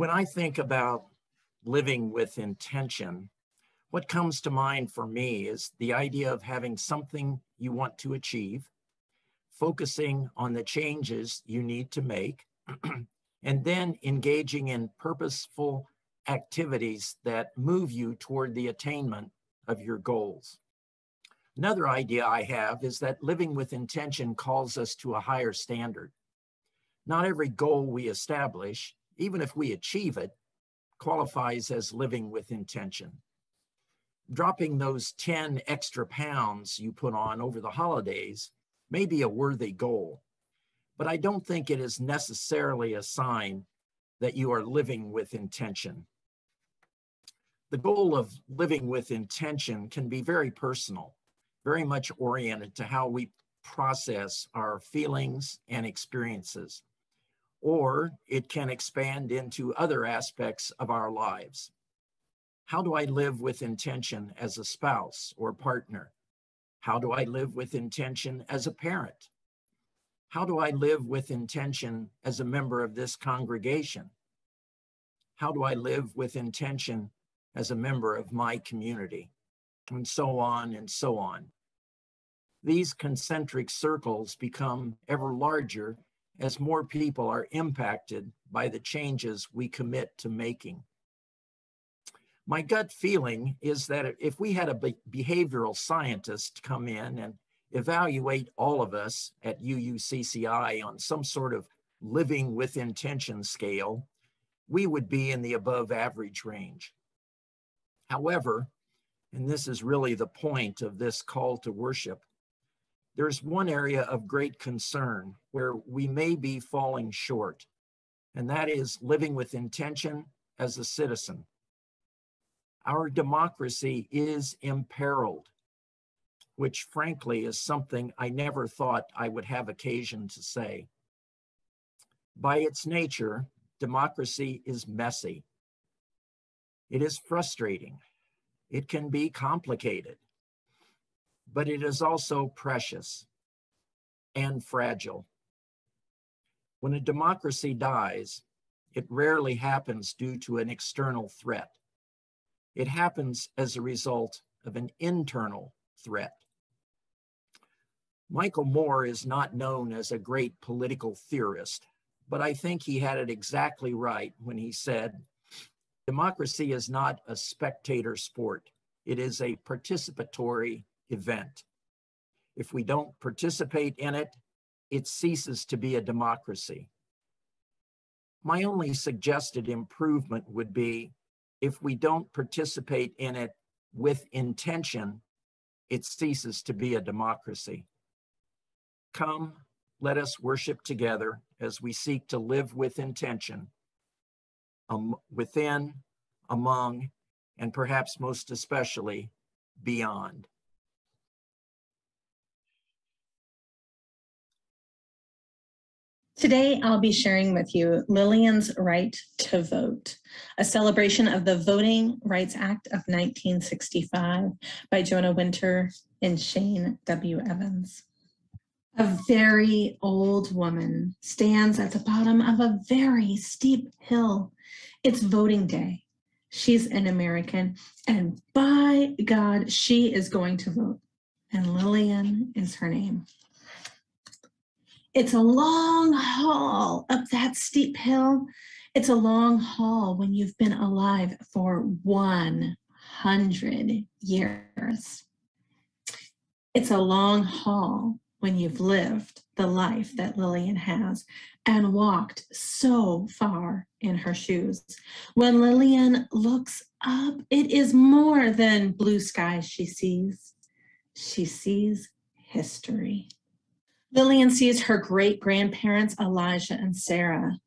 When I think about living with intention, what comes to mind for me is the idea of having something you want to achieve, focusing on the changes you need to make, and then engaging in purposeful activities that move you toward the attainment of your goals. Another idea I have is that living with intention calls us to a higher standard. Not every goal we establish, even if we achieve it, qualifies as living with intention. Dropping those 10 extra pounds you put on over the holidays may be a worthy goal, but I don't think it is necessarily a sign that you are living with intention. The goal of living with intention can be very personal, very much oriented to how we process our feelings and experiences, or it can expand into other aspects of our lives. How do I live with intention as a spouse or partner? How do I live with intention as a parent? How do I live with intention as a member of this congregation? How do I live with intention as a member of my community? And so on and so on. These concentric circles become ever larger as more people are impacted by the changes we commit to making. My gut feeling is that if we had a behavioral scientist come in and evaluate all of us at UUCCI on some sort of living with intention scale, we would be in the above average range. However, and this is really the point of this call to worship, there's one area of great concern where we may be falling short, and that is living with intention as a citizen. Our democracy is imperiled, which frankly is something I never thought I would have occasion to say. By its nature, democracy is messy. It is frustrating. It can be complicated, but it is also precious and fragile. When a democracy dies, it rarely happens due to an external threat. It happens as a result of an internal threat. Michael Moore is not known as a great political theorist, but I think he had it exactly right when he said, democracy is not a spectator sport. It is a participatory event. If we don't participate in it, it ceases to be a democracy. My only suggested improvement would be if we don't participate in it with intention, it ceases to be a democracy. Come, let us worship together as we seek to live with intention, within, among, and perhaps most especially beyond. Today, I'll be sharing with you Lillian's Right to Vote, a celebration of the Voting Rights Act of 1965 by Jonah Winter and Shane W. Evans. A very old woman stands at the bottom of a very steep hill. It's voting day. She's an American, and by God, she is going to vote. And Lillian is her name. It's a long haul up that steep hill. It's a long haul when you've been alive for 100 years. It's a long haul when you've lived the life that Lillian has and walked so far in her shoes. When Lillian looks up, it is more than blue skies she sees. She sees history. Lillian sees her great-grandparents, Elijah and Sarah.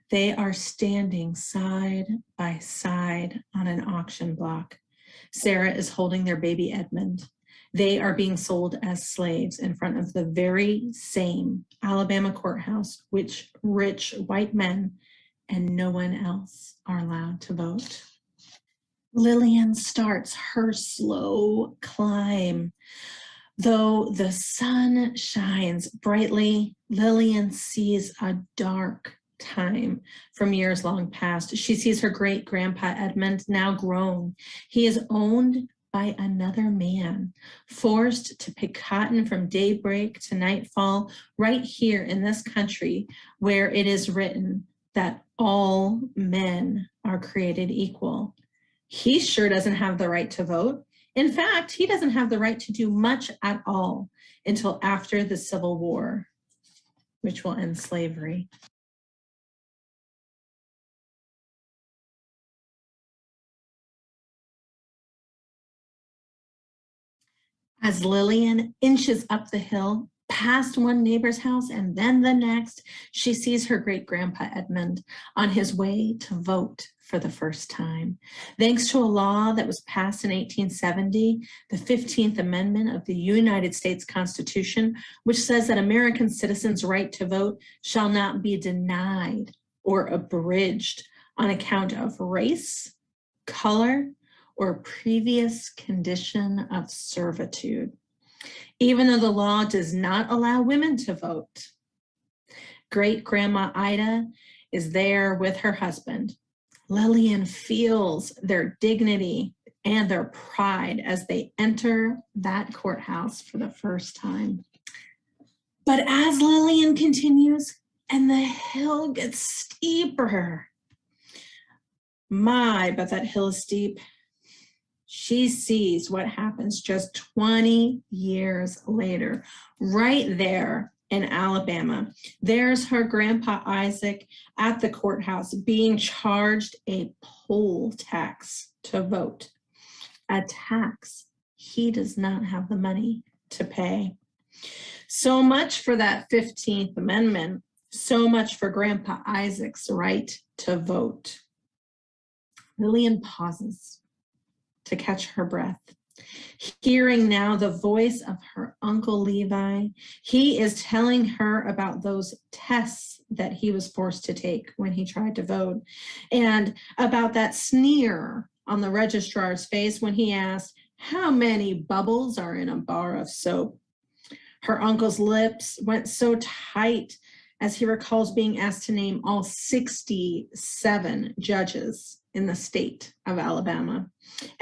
They are standing side by side on an auction block. Sarah is holding their baby Edmund. They are being sold as slaves in front of the very same Alabama courthouse, which rich white men and no one else are allowed to vote. Lillian starts her slow climb. Though the sun shines brightly, Lillian sees a dark time from years long past. She sees her great grandpa Edmund, now grown. He is owned by another man, forced to pick cotton from daybreak to nightfall, right here in this country where it is written that all men are created equal. He sure doesn't have the right to vote. In fact, he doesn't have the right to do much at all until after the Civil War, which will end slavery. As Lillian inches up the hill, past one neighbor's house and then the next, she sees her great-grandpa Edmund on his way to vote for the first time. Thanks to a law that was passed in 1870, the 15th Amendment of the United States Constitution, which says that American citizens' right to vote shall not be denied or abridged on account of race, color, or previous condition of servitude, even though the law does not allow women to vote. Great-grandma Ida is there with her husband. Lillian feels their dignity and their pride as they enter that courthouse for the first time. But as Lillian continues and the hill gets steeper, but that hill is steep. She sees what happens just 20 years later, right there in Alabama. There's her grandpa Isaac at the courthouse being charged a poll tax to vote, a tax he does not have the money to pay. So much for that 15th Amendment, so much for Grandpa Isaac's right to vote. Lillian pauses to catch her breath. Hearing now the voice of her Uncle Levi, he is telling her about those tests that he was forced to take when he tried to vote, and about that sneer on the registrar's face when he asked, "How many bubbles are in a bar of soap?" Her uncle's lips went so tight as he recalls being asked to name all 67 judges in the state of Alabama,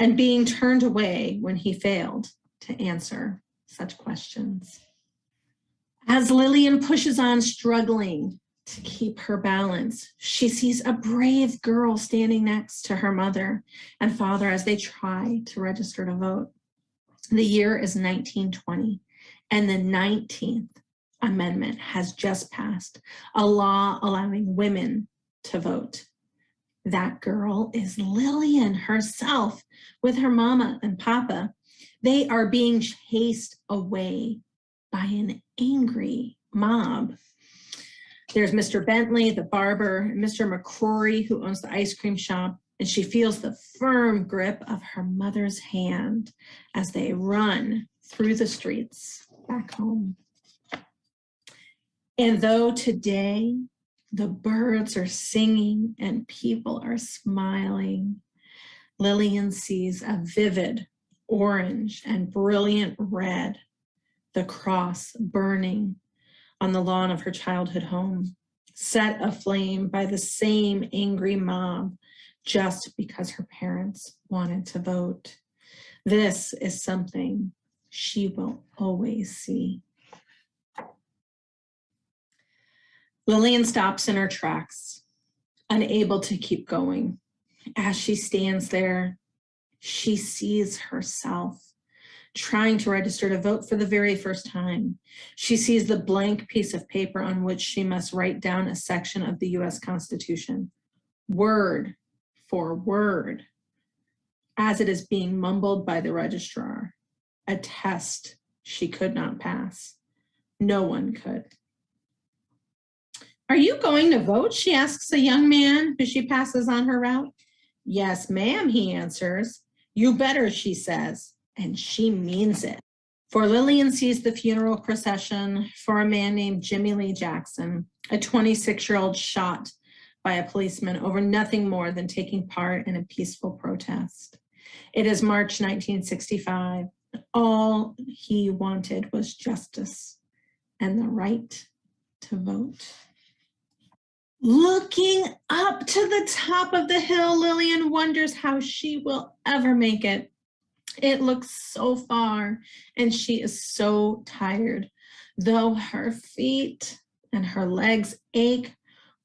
and being turned away when he failed to answer such questions. As Lillian pushes on, struggling to keep her balance, she sees a brave girl standing next to her mother and father as they try to register to vote. The year is 1920, and the 19th Amendment has just passed, a law allowing women to vote. That girl is Lillian herself with her mama and papa. They are being chased away by an angry mob. There's Mr. Bentley, the barber, Mr. McCrory, who owns the ice cream shop, and she feels the firm grip of her mother's hand as they run through the streets back home. And though today the birds are singing and people are smiling, Lillian sees a vivid orange and brilliant red, the cross burning on the lawn of her childhood home, set aflame by the same angry mob just because her parents wanted to vote. This is something she will always see. Lillian stops in her tracks, unable to keep going. As she stands there, she sees herself trying to register to vote for the very first time. She sees the blank piece of paper on which she must write down a section of the US Constitution, word for word, as it is being mumbled by the registrar, a test she could not pass. No one could. "Are you going to vote?" she asks a young man who she passes on her route. "Yes, ma'am," he answers. "You better," she says, and she means it. For Lillian sees the funeral procession for a man named Jimmy Lee Jackson, a 26-year-old shot by a policeman over nothing more than taking part in a peaceful protest. It is March 1965. All he wanted was justice and the right to vote. Looking up to the top of the hill, Lillian wonders how she will ever make it. It looks so far, and she is so tired, though her feet and her legs ache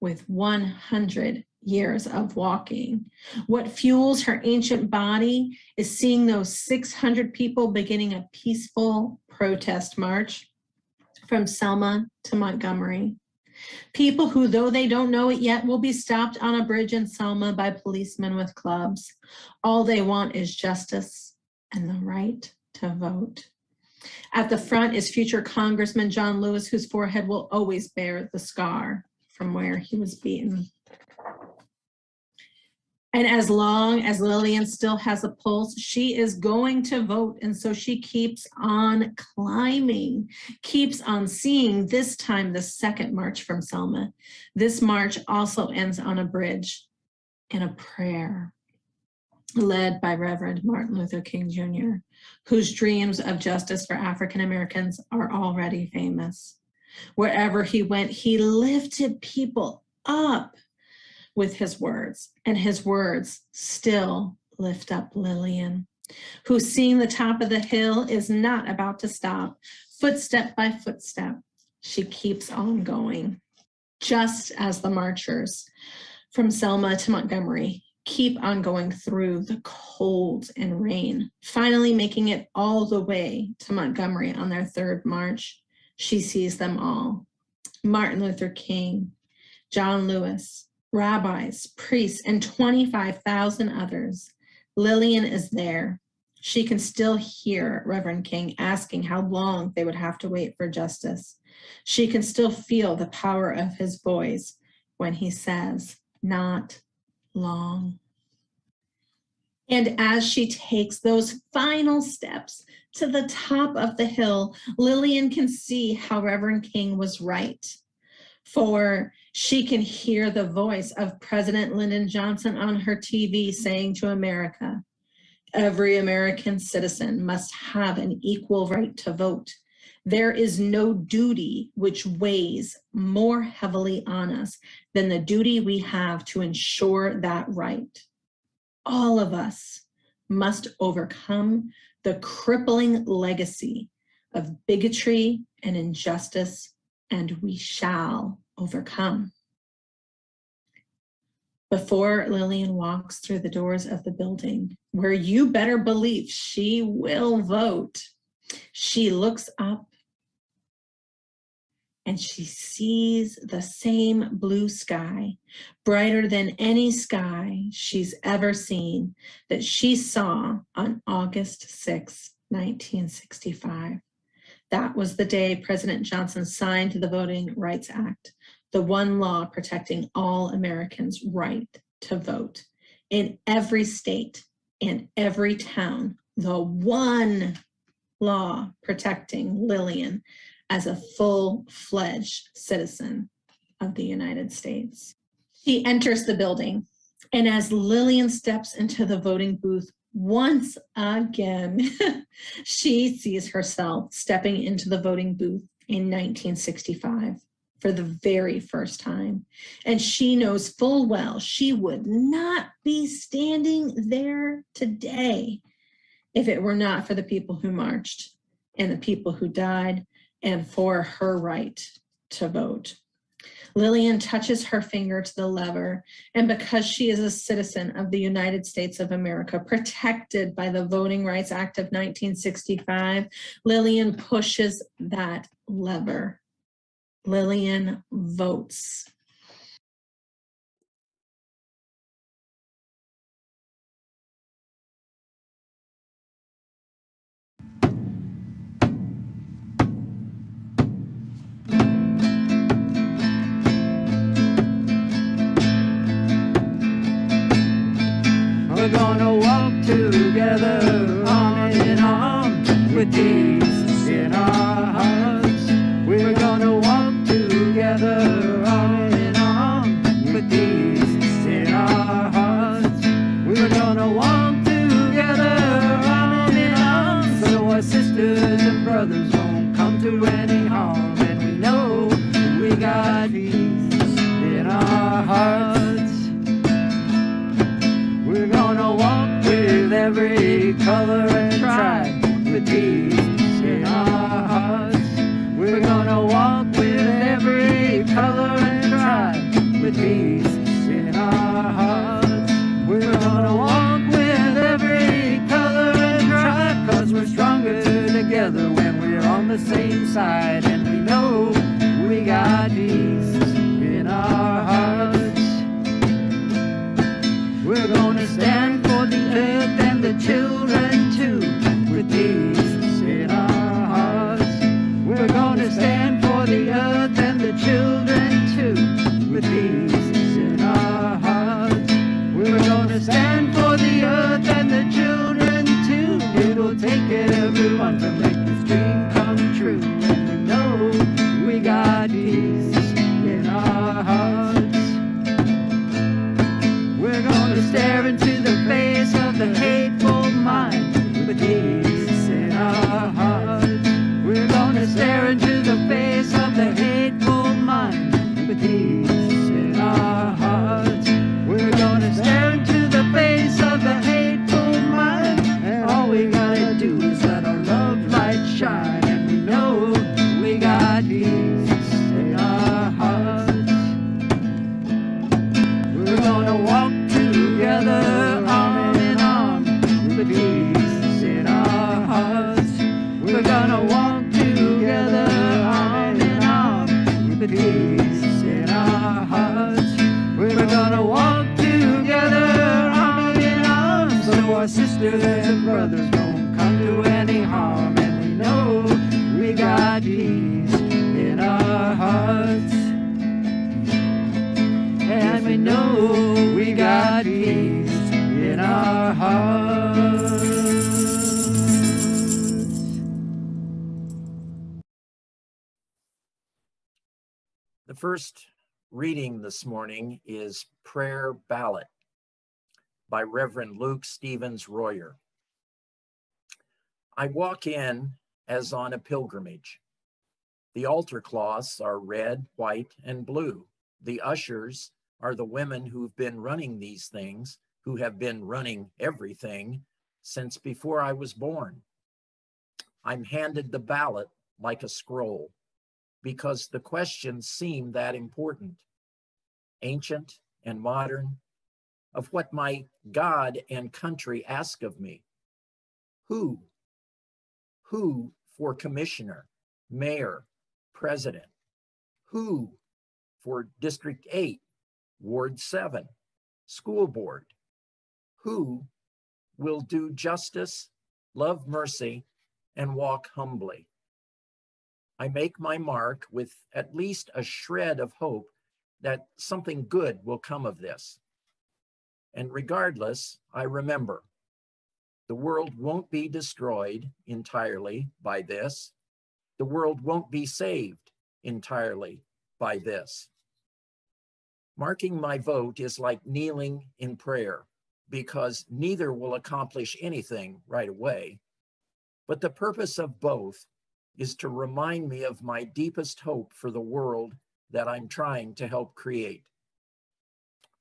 with 100 years of walking. What fuels her ancient body is seeing those 600 people beginning a peaceful protest march from Selma to Montgomery. People who, though they don't know it yet, will be stopped on a bridge in Selma by policemen with clubs. All they want is justice and the right to vote. At the front is future Congressman John Lewis, whose forehead will always bear the scar from where he was beaten. And as long as Lillian still has a pulse, she is going to vote. And so she keeps on climbing, keeps on seeing, this time the second march from Selma. This march also ends on a bridge in a prayer led by Reverend Martin Luther King Jr., whose dreams of justice for African Americans are already famous. Wherever he went, he lifted people up with his words, and his words still lift up Lillian, who, seeing the top of the hill, is not about to stop. Footstep by footstep, she keeps on going, just as the marchers from Selma to Montgomery keep on going through the cold and rain, finally making it all the way to Montgomery on their third march. She sees them all: Martin Luther King, John Lewis, rabbis, priests, and 25,000 others. Lillian is there. She can still hear Reverend King asking how long they would have to wait for justice. She can still feel the power of his voice when he says, "Not long." And as she takes those final steps to the top of the hill, Lillian can see how Reverend King was right. For she can hear the voice of President Lyndon Johnson on her TV saying to America, "Every American citizen must have an equal right to vote. There is no duty which weighs more heavily on us than the duty we have to ensure that right. All of us must overcome the crippling legacy of bigotry and injustice, and we shall overcome." Before Lillian walks through the doors of the building, where you better believe she will vote, she looks up and she sees the same blue sky, brighter than any sky she's ever seen, that she saw on August 6, 1965. That was the day President Johnson signed the Voting Rights Act, the one law protecting all Americans' right to vote. In every state and every town, the one law protecting Lillian as a full-fledged citizen of the United States. She enters the building, and as Lillian steps into the voting booth, once again, she sees herself stepping into the voting booth in 1965 for the very first time. And she knows full well she would not be standing there today if it were not for the people who marched and the people who died and for her right to vote. Lillian touches her finger to the lever, and because she is a citizen of the United States of America, protected by the Voting Rights Act of 1965, Lillian pushes that lever. Lillian votes. We're gonna walk together, arm in arm, with Jesus in our hearts. We're gonna walk together, arm in arm, with Jesus in our hearts. We're gonna walk together, arm in arm, so our sisters and brothers won't come to any harm. And we know we got peace in our every color and tribe with peace in our hearts. We're gonna walk with every color and tribe with peace in our hearts. We're gonna walk with every color and tribe, 'cause we're stronger together when we're on the same side, and we know we got peace in our hearts. We're gonna stand for the earth and the children too, with peace in our hearts. We're gonna stand for the earth and the children too, with peace in our hearts. We're gonna stand for the earth and the children too. It'll take everyone to make this dream come true, and we know we got peace in our hearts. We're gonna stare into the face of the hateful mind with peace in our hearts. We're gonna stare into the face of the hateful mind with peace in our hearts. We're gonna stare into the face of the hateful mind, and all we gotta do is let our love light shine, and we know we got peace in our hearts. We're gonna walk together arm in arm with peace in our hearts. We're gonna walk together arm in arm with peace in our hearts. We're gonna walk together arm in arm, so our sisters and brothers won't come to any harm, and we know we got peace in our hearts. And we know we got peace in our hearts. The first reading this morning is Prayer Ballot by Reverend Luke Stevens Royer. I walk in as on a pilgrimage. The altar cloths are red, white, and blue. The ushers are the women who've been running these things, who have been running everything since before I was born. I'm handed the ballot like a scroll because the questions seem that important, ancient and modern, of what my God and country ask of me. Who for commissioner, mayor, president? Who for District 8, Ward 7, school board? Who will do justice, love mercy, and walk humbly? I make my mark with at least a shred of hope that something good will come of this. And regardless, I remember, the world won't be destroyed entirely by this. The world won't be saved entirely by this. Marking my vote is like kneeling in prayer, because neither will accomplish anything right away. But the purpose of both is to remind me of my deepest hope for the world that I'm trying to help create.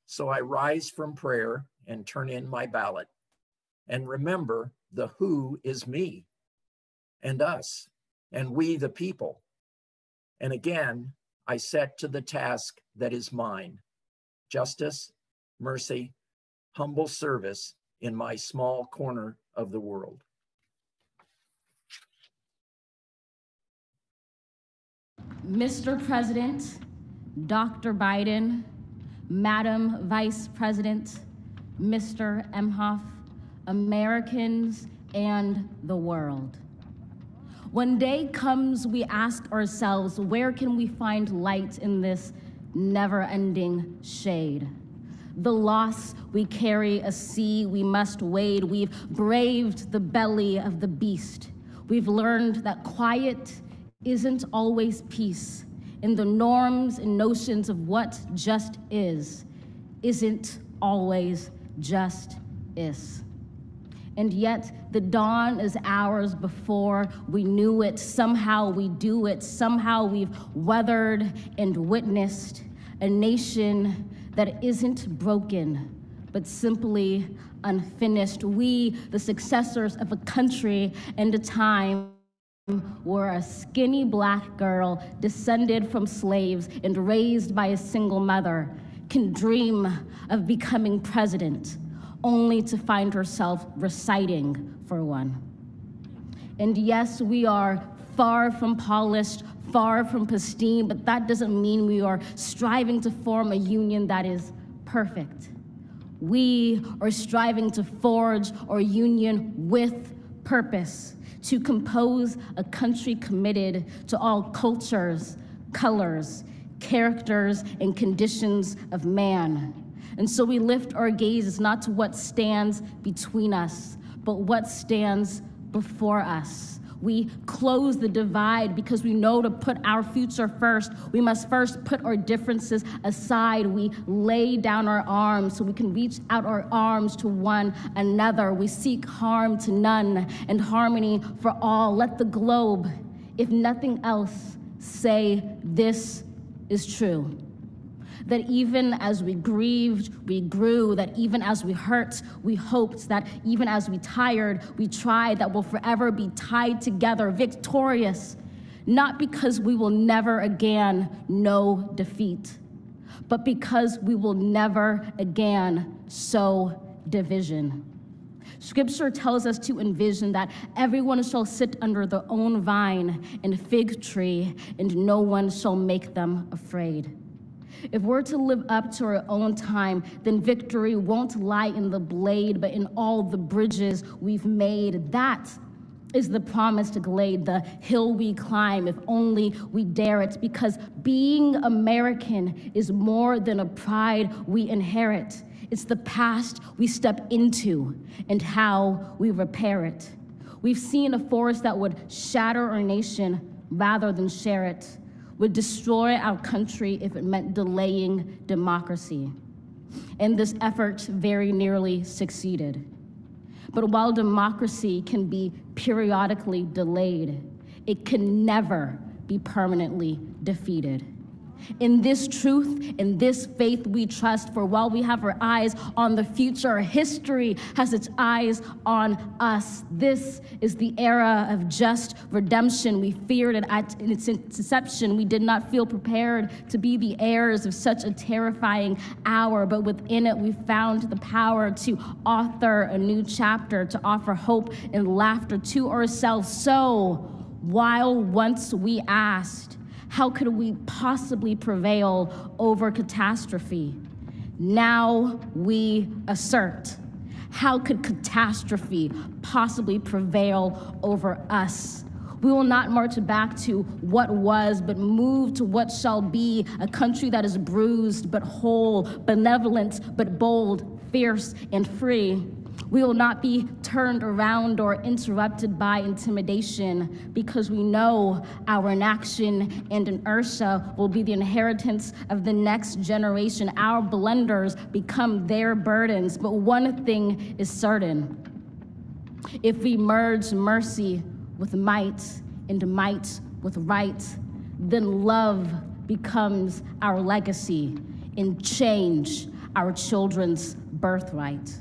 So I rise from prayer and turn in my ballot, and remember the who is me and us and we the people. And again, I set to the task that is mine: justice, mercy, humble service in my small corner of the world. Mr. President, Dr. Biden, Madam Vice President, Mr. Emhoff, Americans, and the world. When day comes, we ask ourselves, where can we find light in this never-ending shade? The loss we carry, a sea we must wade. We've braved the belly of the beast. We've learned that quiet isn't always peace, and the norms and notions of what just isn't always just is. And yet the dawn is ours before we knew it. Somehow we do it. Somehow we've weathered and witnessed a nation that isn't broken, but simply unfinished. We, the successors of a country and a time where a skinny Black girl descended from slaves and raised by a single mother can dream of becoming president, only to find herself reciting for one. And yes, we are far from polished, far from pristine, but that doesn't mean we are striving to form a union that is perfect. We are striving to forge our union with purpose, to compose a country committed to all cultures, colors, characters, and conditions of man. And so we lift our gazes not to what stands between us, but what stands before us. We close the divide because we know to put our future first, we must first put our differences aside. We lay down our arms so we can reach out our arms to one another. We seek harm to none and harmony for all. Let the globe, if nothing else, say this is true. That even as we grieved, we grew, that even as we hurt, we hoped, that even as we tired, we tried, that we'll forever be tied together, victorious, not because we will never again know defeat, but because we will never again sow division. Scripture tells us to envision that everyone shall sit under their own vine and fig tree, and no one shall make them afraid. If we're to live up to our own time, then victory won't lie in the blade, but in all the bridges we've made. That is the promised glade, the hill we climb, if only we dare it, because being American is more than a pride we inherit. It's the past we step into and how we repair it. We've seen a force that would shatter our nation rather than share it, would destroy our country if it meant delaying democracy. And this effort very nearly succeeded. But while democracy can be periodically delayed, it can never be permanently defeated. In this truth, in this faith we trust, for while we have our eyes on the future, history has its eyes on us. This is the era of just redemption. We feared it at its inception. We did not feel prepared to be the heirs of such a terrifying hour, but within it we found the power to author a new chapter, to offer hope and laughter to ourselves. So, while once we asked, how could we possibly prevail over catastrophe? Now we assert, how could catastrophe possibly prevail over us? We will not march back to what was, but move to what shall be, a country that is bruised but whole, benevolent but bold, fierce and free. We will not be turned around or interrupted by intimidation, because we know our inaction and inertia will be the inheritance of the next generation. Our blunders become their burdens, but one thing is certain. If we merge mercy with might and might with right, then love becomes our legacy and change our children's birthright.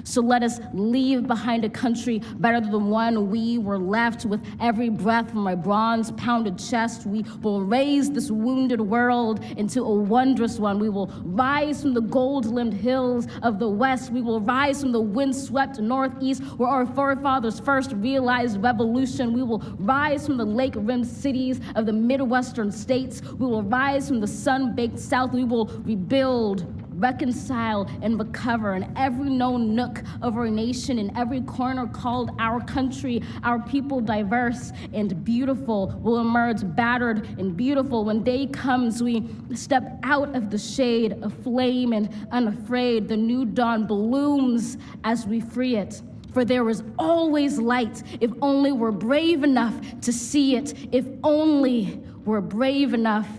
So let us leave behind a country better than the one we were left. With every breath from my bronze-pounded chest, we will raise this wounded world into a wondrous one. We will rise from the gold-limbed hills of the West. We will rise from the wind-swept Northeast, where our forefathers first realized revolution. We will rise from the lake-rimmed cities of the Midwestern states. We will rise from the sun-baked South. We will rebuild, reconcile, and recover in every known nook of our nation, in every corner called our country. Our people, diverse and beautiful, will emerge battered and beautiful. When day comes, we step out of the shade of flame and unafraid. The new dawn blooms as we free it. For there is always light, if only we're brave enough to see it, if only we're brave enough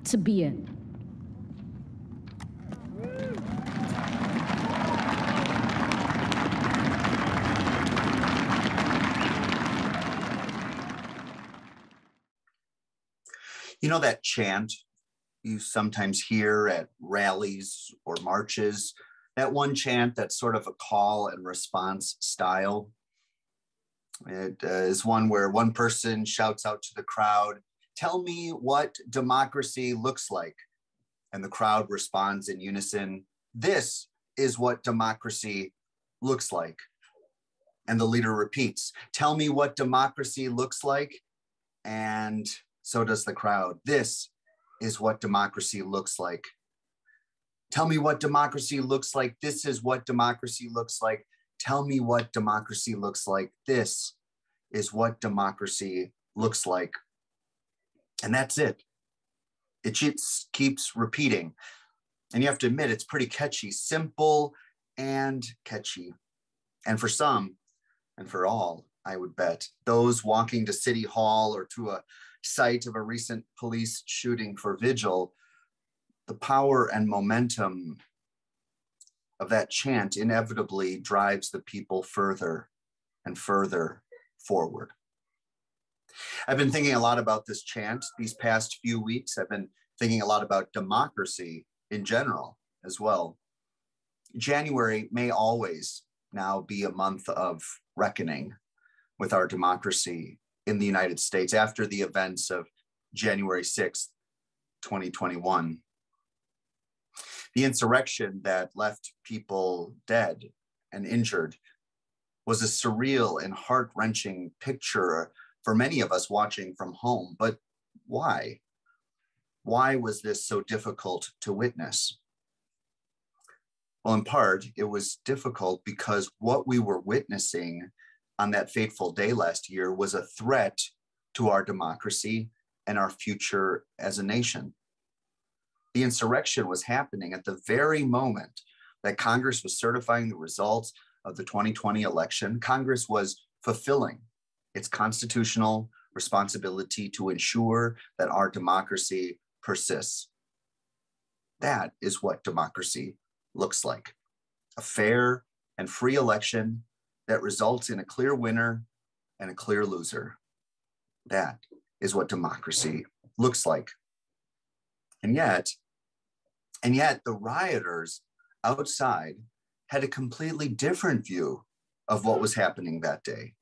to be it. You know that chant you sometimes hear at rallies or marches That one chant that's sort of a call and response style. It is one where one person shouts out to the crowd, "Tell me what democracy looks like." And the crowd responds in unison, "This is what democracy looks like." And the leader repeats, "Tell me what democracy looks like." And so does the crowd. "This is what democracy looks like." Tell me what democracy looks like. This is what democracy looks like. Tell me what democracy looks like. This is what democracy looks like. And that's it. It just keeps repeating. And you have to admit, it's pretty catchy, simple and catchy. And for some, and for all, I would bet, those walking to City Hall or to a site of a recent police shooting for vigil, the power and momentum of that chant inevitably drives the people further and further forward. I've been thinking a lot about this chant these past few weeks. I've been thinking a lot about democracy in general as well. January may always now be a month of reckoning with our democracy in the United States after the events of January 6th, 2021. The insurrection that left people dead and injured was a surreal and heart-wrenching picture for many of us watching from home. But why? Why was this so difficult to witness? Well, in part, it was difficult because what we were witnessing on that fateful day last year was a threat to our democracy and our future as a nation. The insurrection was happening at the very moment that Congress was certifying the results of the 2020 election. Congress was fulfilling its constitutional responsibility to ensure that our democracy persists. That is what democracy looks like. A fair and free election that results in a clear winner and a clear loser. That is what democracy looks like. And yet the rioters outside had a completely different view of what was happening that day.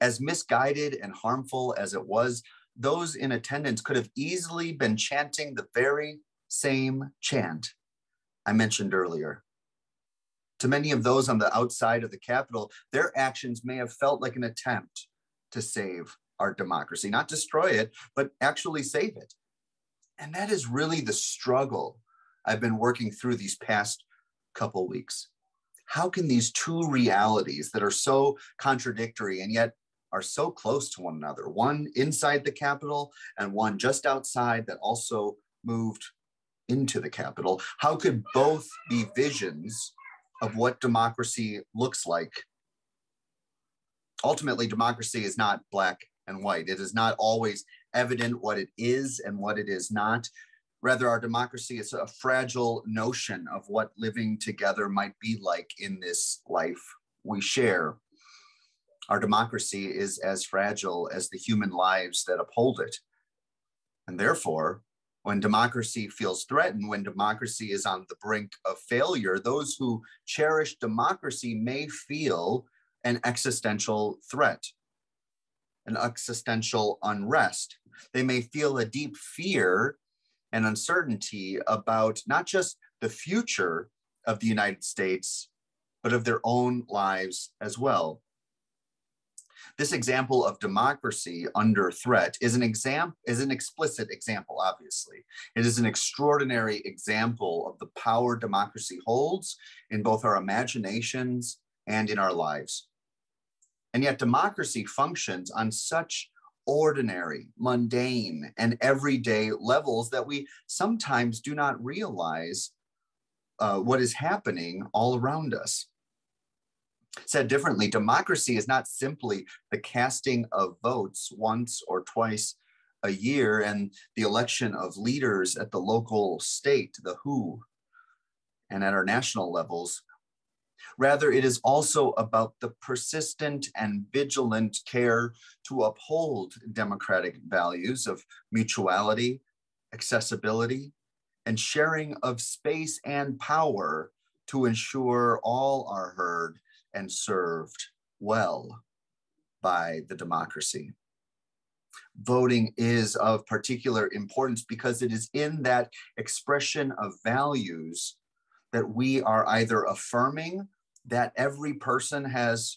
As misguided and harmful as it was, those in attendance could have easily been chanting the very same chant I mentioned earlier. To many of those on the outside of the Capitol, their actions may have felt like an attempt to save our democracy, not destroy it, but actually save it. And that is really the struggle I've been working through these past couple weeks. How can these two realities that are so contradictory and yet are so close to one another, one inside the Capitol and one just outside that also moved into the Capitol, how could both be visions of what democracy looks like? Ultimately, democracy is not black and white. It is not always evident what it is and what it is not. Rather, our democracy is a fragile notion of what living together might be like in this life we share. Our democracy is as fragile as the human lives that uphold it. And therefore, when democracy feels threatened, when democracy is on the brink of failure, those who cherish democracy may feel an existential threat, an existential unrest. They may feel a deep fear and uncertainty about not just the future of the United States, but of their own lives as well. This example of democracy under threat is an explicit example, obviously. It is an extraordinary example of the power democracy holds in both our imaginations and in our lives. And yet democracy functions on such ordinary, mundane, and everyday levels that we sometimes do not realize what is happening all around us. Said differently, democracy is not simply the casting of votes once or twice a year and the election of leaders at the local, state, the WHO, and at our national levels. Rather, it is also about the persistent and vigilant care to uphold democratic values of mutuality, accessibility, and sharing of space and power to ensure all are heard and served well by the democracy. Voting is of particular importance because it is in that expression of values that we are either affirming that every person has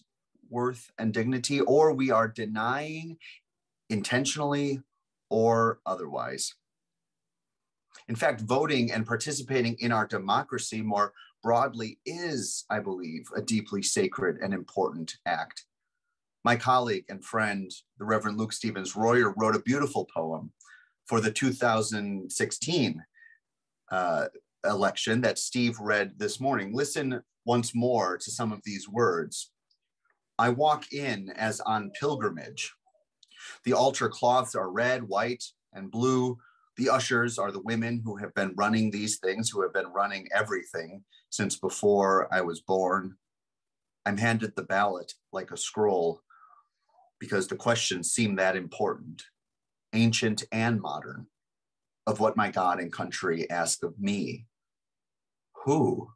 worth and dignity, or we are denying intentionally or otherwise. In fact, voting and participating in our democracy more broadly is, I believe, a deeply sacred and important act. My colleague and friend, the Reverend Luke Stevens Royer, wrote a beautiful poem for the 2016 election that Steve read this morning. Listen once more to some of these words. I walk in as on pilgrimage. The altar cloths are red, white, and blue. The ushers are the women who have been running these things, who have been running everything since before I was born. I'm handed the ballot like a scroll because the questions seem that important, ancient and modern, of what my God and country ask of me. Who?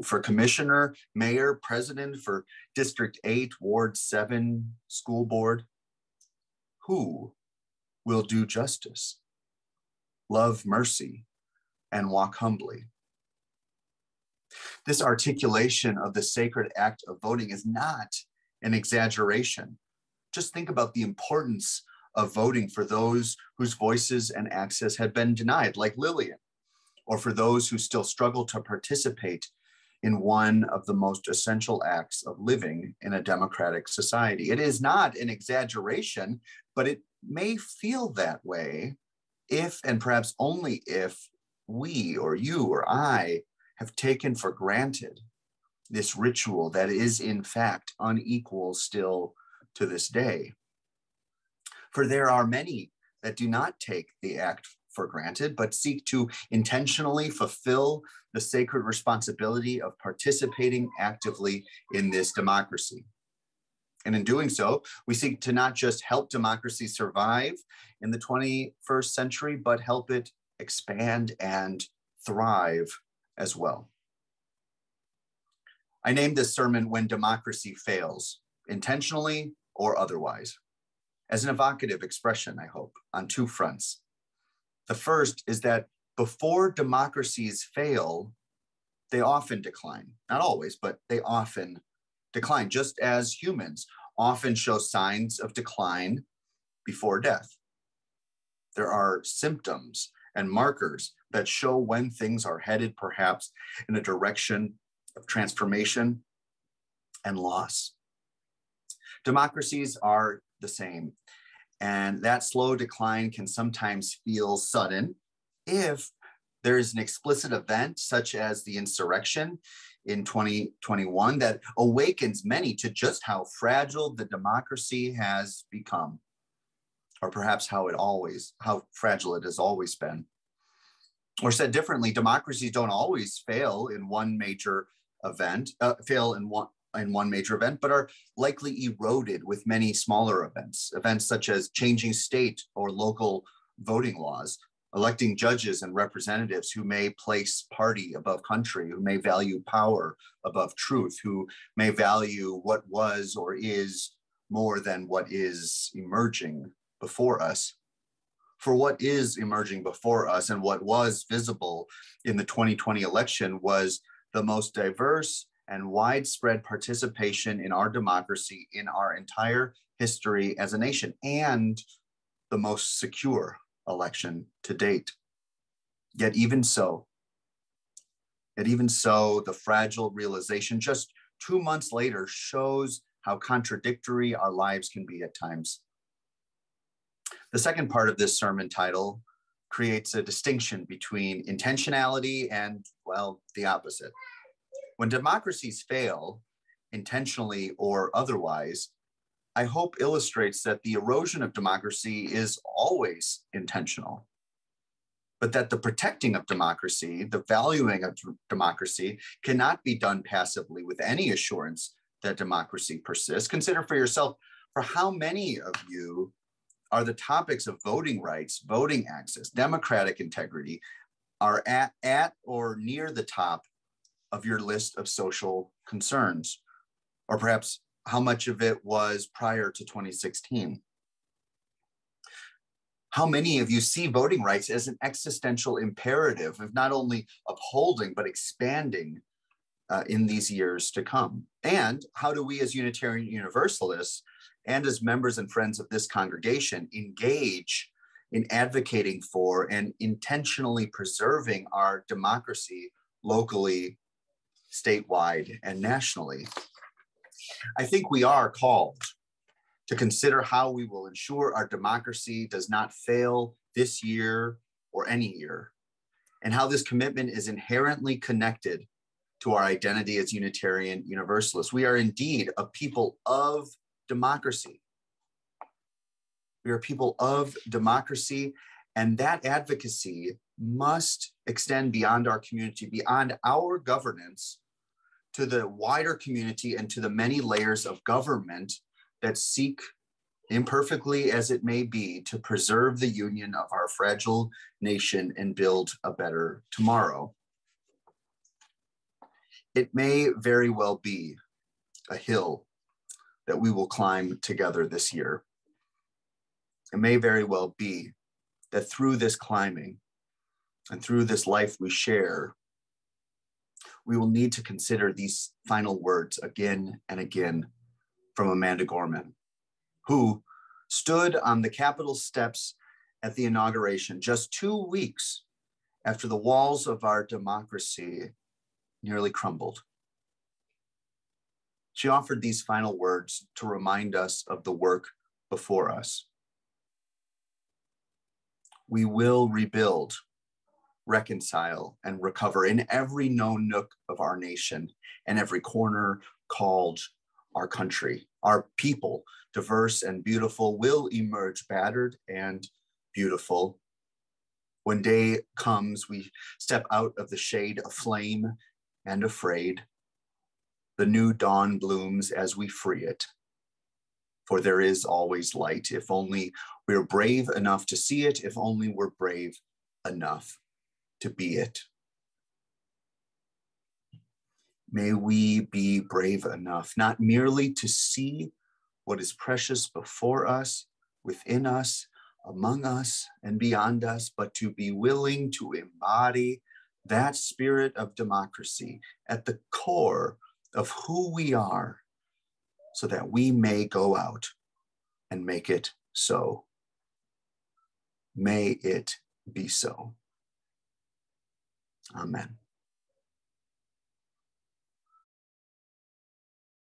For commissioner, mayor, president, for District 8, Ward 7 school board? Who will do justice, love mercy, and walk humbly? This articulation of the sacred act of voting is not an exaggeration. Just think about the importance of voting for those whose voices and access had been denied, like Lillian, or for those who still struggle to participate in one of the most essential acts of living in a democratic society. It is not an exaggeration, but it may feel that way if, and perhaps only if, we or you or I have taken for granted this ritual that is in fact unequal still to this day. For there are many that do not take the act for granted, but seek to intentionally fulfill the sacred responsibility of participating actively in this democracy. And in doing so, we seek to not just help democracy survive in the 21st century, but help it expand and thrive as well. I named this sermon "When Democracy Fails," intentionally or otherwise, as an evocative expression, I hope, on two fronts. The first is that before democracies fail, they often decline. Not always, but they often decline, just as humans often show signs of decline before death. There are symptoms and markers that show when things are headed perhaps in a direction of transformation and loss. Democracies are the same, and that slow decline can sometimes feel sudden if there is an explicit event such as the insurrection in 2021 that awakens many to just how fragile the democracy has become, or perhaps how fragile it has always been. Or said differently, democracies don't always fail in one major event, but are likely eroded with many smaller events such as changing state or local voting laws, electing judges and representatives who may place party above country, who may value power above truth, who may value what was or is more than what is emerging before us. For what is emerging before us and what was visible in the 2020 election was the most diverse and widespread participation in our democracy in our entire history as a nation, and the most secure election to date. Yet even so, the fragile realization just 2 months later shows how contradictory our lives can be at times. The second part of this sermon title creates a distinction between intentionality and, well, the opposite. When democracies fail, intentionally or otherwise, I hope illustrates that the erosion of democracy is always intentional, but that the protecting of democracy, the valuing of democracy, cannot be done passively with any assurance that democracy persists. Consider for yourself, for how many of you are the topics of voting rights, voting access, democratic integrity are at or near the top of your list of social concerns? Or perhaps how much of it was prior to 2016? How many of you see voting rights as an existential imperative of not only upholding, but expanding in these years to come? And how do we as Unitarian Universalists and as members and friends of this congregation engage in advocating for and intentionally preserving our democracy locally, statewide, and nationally? I think we are called to consider how we will ensure our democracy does not fail this year or any year, and how this commitment is inherently connected to our identity as Unitarian Universalists. We are indeed a people of democracy. We are people of democracy, and that advocacy must extend beyond our community, beyond our governance, to the wider community and to the many layers of government that seek, imperfectly as it may be, to preserve the union of our fragile nation and build a better tomorrow. It may very well be a hill that we will climb together this year. It may very well be that through this climbing and through this life we share, we will need to consider these final words again and again from Amanda Gorman, who stood on the Capitol steps at the inauguration just 2 weeks after the walls of our democracy nearly crumbled. She offered these final words to remind us of the work before us. We will rebuild, reconcile, and recover in every known nook of our nation and every corner called our country. Our people, diverse and beautiful, will emerge battered and beautiful. When day comes, we step out of the shade aflame and afraid. The new dawn blooms as we free it. For there is always light, if only we're brave enough to see it, if only we're brave enough to be it. May we be brave enough, not merely to see what is precious before us, within us, among us, and beyond us, but to be willing to embody that spirit of democracy at the core of who we are, so that we may go out and make it so. May it be so. Amen.